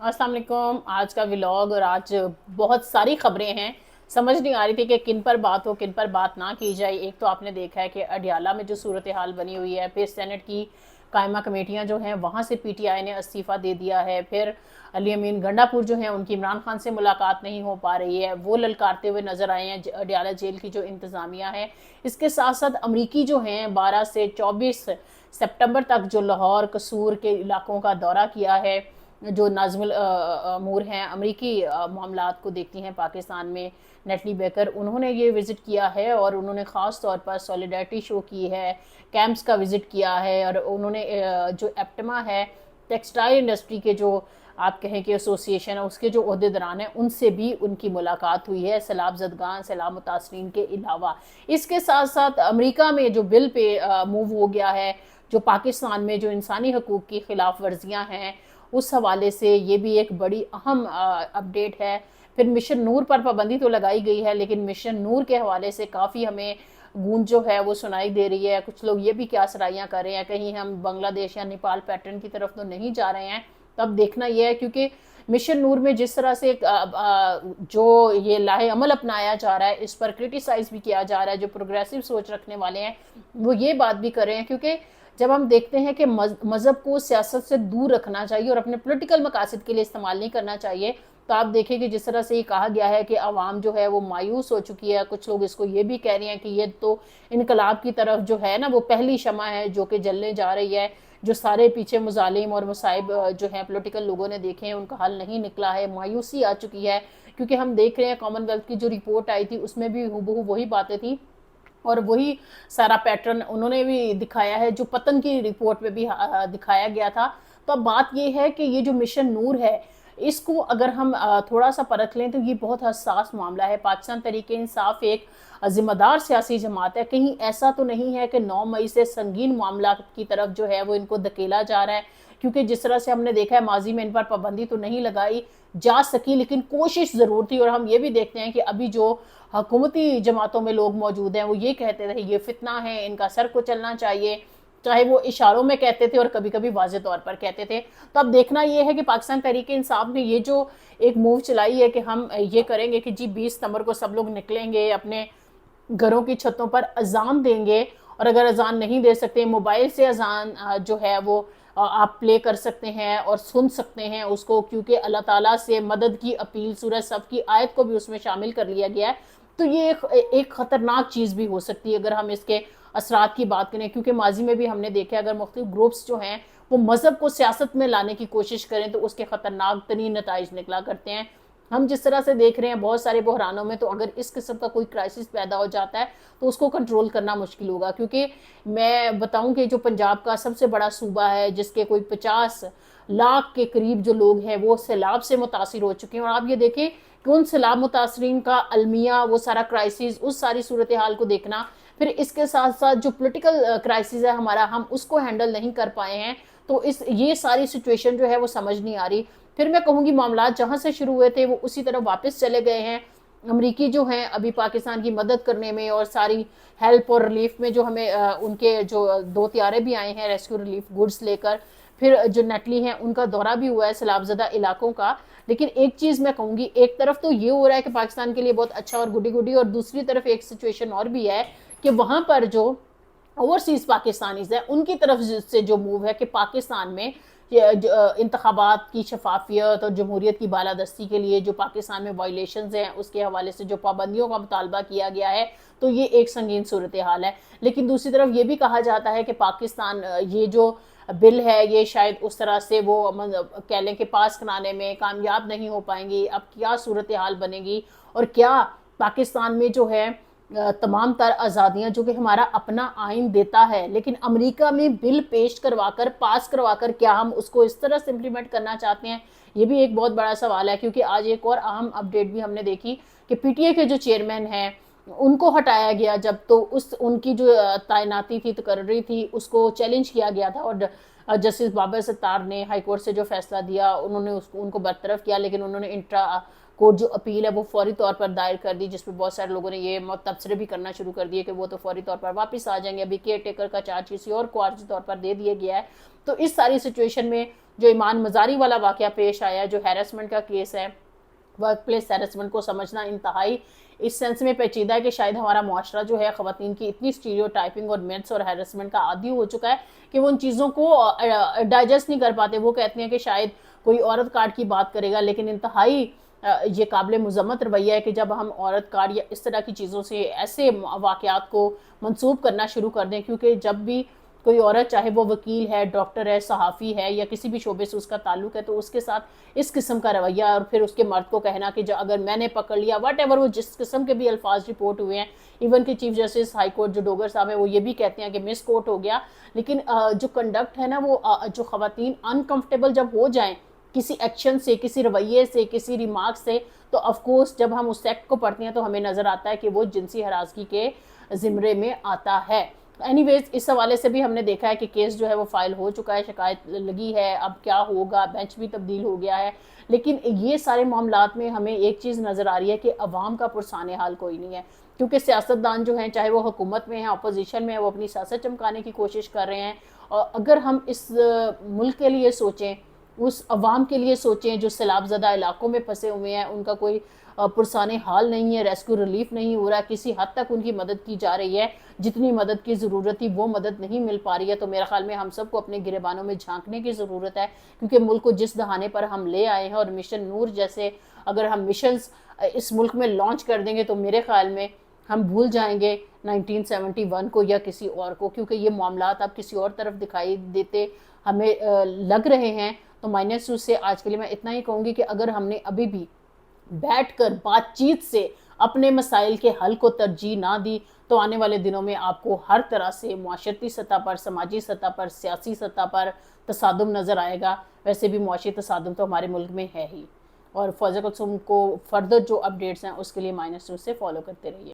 अस्सलाम वालेकुम। आज का व्लॉग और आज बहुत सारी खबरें हैं। समझ नहीं आ रही थी कि किन पर बात हो किन पर बात ना की जाए। एक तो आपने देखा है कि अडियाला में जो सूरत हाल बनी हुई है, फिर सेनेट की कायमा कमेटियां जो हैं वहाँ से पीटीआई ने इस्तीफ़ा दे दिया है, फिर अली अमीन गंडापुर जो हैं उनकी इमरान खान से मुलाकात नहीं हो पा रही है, वो ललकारते हुए नज़र आए हैं अडियाला जेल की जो इंतज़ामिया है। इसके साथ साथ अमरीकी जो हैं 12 से 24 सितंबर तक जो लाहौर कसूर के इलाकों का दौरा किया है, जो नाज़मुल अमूर हैं अमरीकी मामलात को देखती हैं पाकिस्तान में, नेटली बेकर, उन्होंने ये विज़िट किया है और उन्होंने ख़ास तौर पर सॉलिडारिटी शो की है, कैंप्स का विज़िट किया है। और उन्होंने जो एप्टमा है, टेक्सटाइल इंडस्ट्री के जो आप कहें कि एसोसिएशन है, उसके जो अहदेदारान हैं उनसे भी उनकी मुलाकात हुई है, सैलाब ज़दगान सैलाब मुतासरीन के अलावा। इसके साथ साथ अमेरिका में जो बिल पे मूव हो गया है, जो पाकिस्तान में जो इंसानी हकूक़ की खिलाफ वर्जियाँ हैं, उस हवाले से ये भी एक बड़ी अहम अपडेट है। फिर मिशन नूर पर पाबंदी तो लगाई गई है, लेकिन मिशन नूर के हवाले से काफ़ी हमें गूंज जो है वो सुनाई दे रही है। कुछ लोग ये भी क्या सराहियाँ कर रहे हैं, कहीं हम बांग्लादेश या नेपाल पैटर्न की तरफ तो नहीं जा रहे हैं। तब देखना यह है, क्योंकि मिशन नूर में जिस तरह से जो ये लाहे अमल अपनाया जा रहा है, इस पर क्रिटिसाइज भी किया जा रहा है। जो प्रोग्रेसिव सोच रखने वाले हैं वो ये बात भी कर रहे हैं, क्योंकि जब हम देखते हैं कि मज़हब को सियासत से दूर रखना चाहिए और अपने पॉलिटिकल मकासद के लिए इस्तेमाल नहीं करना चाहिए, तो आप देखें कि जिस तरह से ये कहा गया है कि आवाम जो है वो मायूस हो चुकी है। कुछ लोग इसको ये भी कह रहे हैं कि ये तो इनकलाब की तरफ जो है ना वो पहली शमा है जो कि जलने जा रही है। जो सारे पीछे मुजालिम और मुसाइब जो हैं पॉलिटिकल लोगों ने देखे हैं, उनका हल नहीं निकला है, मायूसी आ चुकी है। क्योंकि हम देख रहे हैं कॉमनवेल्थ की जो रिपोर्ट आई थी उसमें भी हूबहू वही बातें थी और वही सारा पैटर्न उन्होंने भी दिखाया है जो पतन की रिपोर्ट में भी दिखाया गया था। तो अब बात ये है कि ये जो मिशन नूर है, इसको अगर हम थोड़ा सा परख लें तो ये बहुत हसास मामला है। पाकिस्तान तहरीक इंसाफ एक जिम्मेदार सियासी जमात है, कहीं ऐसा तो नहीं है कि 9 मई से संगीन मामला की तरफ जो है वो इनको धकेला जा रहा है। क्योंकि जिस तरह से हमने देखा है माजी में इन पर पाबंदी तो नहीं लगाई जा सकी, लेकिन कोशिश ज़रूर थी। और हम ये भी देखते हैं कि अभी जो हुकूमती जमातों में लोग मौजूद हैं वो ये कहते थे ये फितना है, इनका सर को चलना चाहिए, चाहे वो इशारों में कहते थे और कभी कभी वाज़े तौर पर कहते थे। तो अब देखना ये है कि पाकिस्तान तहरीक इंसाफ ने ये जो एक मूव चलाई है कि हम ये करेंगे कि जी 20 सितंबर को सब लोग निकलेंगे, अपने घरों की छतों पर अजान देंगे, और अगर अजान नहीं दे सकते मोबाइल से अजान जो है वो आप प्ले कर सकते हैं और सुन सकते हैं उसको, क्योंकि अल्लाह ताला से मदद की अपील सूरज सब की आयत को भी उसमें शामिल कर लिया गया है। तो ये एक ख़तरनाक चीज़ भी हो सकती है अगर हम इसके असरात की बात करें। क्योंकि माजी में भी हमने देखा अगर मुख्तलिफ ग्रुप्स जो हैं वो मज़हब को सियासत में लाने की कोशिश करें तो उसके ख़तरनाक तरीन नताइज निकला करते हैं। हम जिस तरह से देख रहे हैं बहुत सारे बहरानों में, तो अगर इस किस्म का कोई क्राइसिस पैदा हो जाता है तो उसको कंट्रोल करना मुश्किल होगा। क्योंकि मैं बताऊं कि जो पंजाब का सबसे बड़ा सूबा है, जिसके कोई 50 लाख के करीब जो लोग हैं वो सैलाब से मुतासिर हो चुके हैं, और आप ये देखें कि उन सैलाब मुतासरीन का अलमिया, वो सारा क्राइसिस, उस सारी सूरत हाल को देखना, फिर इसके साथ साथ जो पोलिटिकल क्राइसिस है हमारा, हम उसको हैंडल नहीं कर पाए हैं। तो ये सारी सिचुएशन जो है वो समझ नहीं आ रही। फिर मैं कहूँगी मामला जहाँ से शुरू हुए थे वो उसी तरह वापस चले गए हैं। अमरीकी जो हैं अभी पाकिस्तान की मदद करने में और सारी हेल्प और रिलीफ में, जो हमें उनके जो 2 त्यारे भी आए हैं रेस्क्यू रिलीफ गुड्स लेकर, फिर जो नेटली हैं उनका दौरा भी हुआ है सैलाबज़दा इलाकों का। लेकिन एक चीज़ मैं कहूँगी, एक तरफ तो ये हो रहा है कि पाकिस्तान के लिए बहुत अच्छा और गुडी गुडी, और दूसरी तरफ एक सिचुएशन और भी है कि वहाँ पर जो ओवरसीज़ पाकिस्तानीज़ है उनकी तरफ से जो मूव है कि पाकिस्तान में इंतखाबात की शफाफियत और जमहूरियत की बालादस्ती के लिए जो पाकिस्तान में वायलेशंस हैं उसके हवाले से जो पाबंदियों का मुतालबा किया गया है, तो ये एक संगीन सूरत हाल है। लेकिन दूसरी तरफ ये भी कहा जाता है कि पाकिस्तान ये जो बिल है ये शायद उस तरह से वो कह लें कि पास कराने में कामयाब नहीं हो पाएंगी। अब क्या सूरत हाल बनेगी और क्या पाकिस्तान में जो है तमाम तर आज़ादियाँ जो कि हमारा अपना आइन देता है, लेकिन अमेरिका में बिल पेश करवाकर पास करवाकर क्या हम उसको इस तरह से इम्प्लीमेंट करना चाहते हैं, ये भी एक बहुत बड़ा सवाल है। क्योंकि आज एक और अहम अपडेट भी हमने देखी कि पीटीए के जो चेयरमैन हैं उनको हटाया गया, जब तो उनकी जो तैनाती थी तकर्री थी उसको चैलेंज किया गया था, और जस्टिस बाबर सत्तार ने हाई कोर्ट से जो फैसला दिया उन्होंने उनको बरतरफ किया, लेकिन उन्होंने इंट्रा کورٹ جو اپیل ہے وہ فوری طور پر دائر کر دی، جس پہ بہت سارے لوگوں نے یہ تبصرے بھی کرنا شروع کر دیے کہ وہ تو فوری طور پر واپس آ جائیں گے، ابھی کیئر ٹیکر کا چارج کسی اور کو عارضی طور پر دے دیا گیا ہے۔ تو اس ساری سچویشن میں جو ایمان مزاری والا واقعہ پیش آیا، جو ہیرسمنٹ کا کیس ہے، ورک پلیس ہیرسمنٹ کو سمجھنا انتہائی اس سینس میں پیچیدہ ہے کہ شاید ہمارا معاشرہ جو ہے خواتین کی اتنی اسٹیریو ٹائپنگ اور میتھس اور ہیرسمنٹ کا عادی ہو چکا ہے کہ وہ ان چیزوں کو ڈائجسٹ نہیں کر پاتے۔ وہ کہتے ہیں کہ شاید کوئی عورت کارڈ کی بات کرے گا، لیکن انتہائی یہ قابل مذمت رویہ ہے کہ جب ہم عورت کارڈ یا اس طرح کی چیزوں سے ایسے واقعات کو منسوب کرنا شروع کر دیں، کیونکہ جب بھی کوئی عورت چاہے وہ وکیل ہے، ڈاکٹر ہے، صحافی ہے یا کسی بھی شعبے سے اس کا تعلق ہے، تو اس کے ساتھ اس قسم کا رویہ اور پھر اس کے مرد کو کہنا کہ اگر میں نے پکڑ لیا واٹ ایور، وہ جس قسم کے بھی الفاظ رپورٹ ہوئے ہیں، ایون کہ چیف جسٹس ہائی کورٹ جو ڈوگر صاحب ہیں وہ یہ بھی کہتے ہیں کہ مس کورٹ ہو گیا، لیکن جو کنڈکٹ ہے نا وہ جو خواتین انکمفرٹیبل جب ہو جائیں کسی ایکشن سے، کسی رویے سے، کسی ریمارک سے، تو آف کورس جب ہم اس ایکٹ کو پڑھتے ہیں تو ہمیں نظر آتا ہے کہ وہ جنسی ہراسگی کے زمرے میں آتا ہے۔ اینی ویز اس حوالے سے بھی ہم نے دیکھا ہے کہ کیس جو ہے وہ فائل ہو چکا ہے، شکایت لگی ہے، اب کیا ہوگا، بینچ بھی تبدیل ہو گیا ہے، لیکن یہ سارے معاملات میں ہمیں ایک چیز نظر آ رہی ہے کہ عوام کا پرسان حال کوئی نہیں ہے، کیونکہ سیاستدان جو ہیں چاہے وہ حکومت میں ہیں، اپوزیشن میں ہیں، وہ اپنی سیاست چمکانے کی کوشش کر رہے ہیں، اور اگر ہم اس ملک کے لیے سوچیں، اس عوام کے لیے سوچیں جو سیلاب زدہ علاقوں میں پھنسے ہوئے ہیں، ان کا کوئی پرسان حال نہیں ہے، ریسکیو ریلیف نہیں ہو رہا، کسی حد تک ان کی مدد کی جا رہی ہے، جتنی مدد کی ضرورت تھی وہ مدد نہیں مل پا رہی ہے، تو میرے خیال میں ہم سب کو اپنے گریبانوں میں جھانکنے کی ضرورت ہے، کیونکہ ملک کو جس دہانے پر ہم لے آئے ہیں، اور مشن نور جیسے اگر ہم مشنز اس ملک میں لانچ کر دیں گے تو میرے خیال میں ہم بھول جائیں گے 1971 کو یا کسی اور کو، کیونکہ یہ معاملات اب کسی اور طرف دکھائی دیتے ہمیں لگ رہے ہیں۔ تو مائنس نیوز سے آج کے لیے میں اتنا ہی کہوں گی کہ اگر ہم نے ابھی بھی بیٹھ کر بات چیت سے اپنے مسائل کے حل کو ترجیح نہ دی تو آنے والے دنوں میں آپ کو ہر طرح سے معاشرتی سطح پر، سماجی سطح پر، سیاسی سطح پر تصادم نظر آئے گا۔ ویسے بھی معاشی تصادم تو ہمارے ملک میں ہے ہی، اور فوزیہ کلثوم کو فردر جو اپڈیٹس ہیں اس کے لیے مائنس نیوز سے فالو کرتے رہیے۔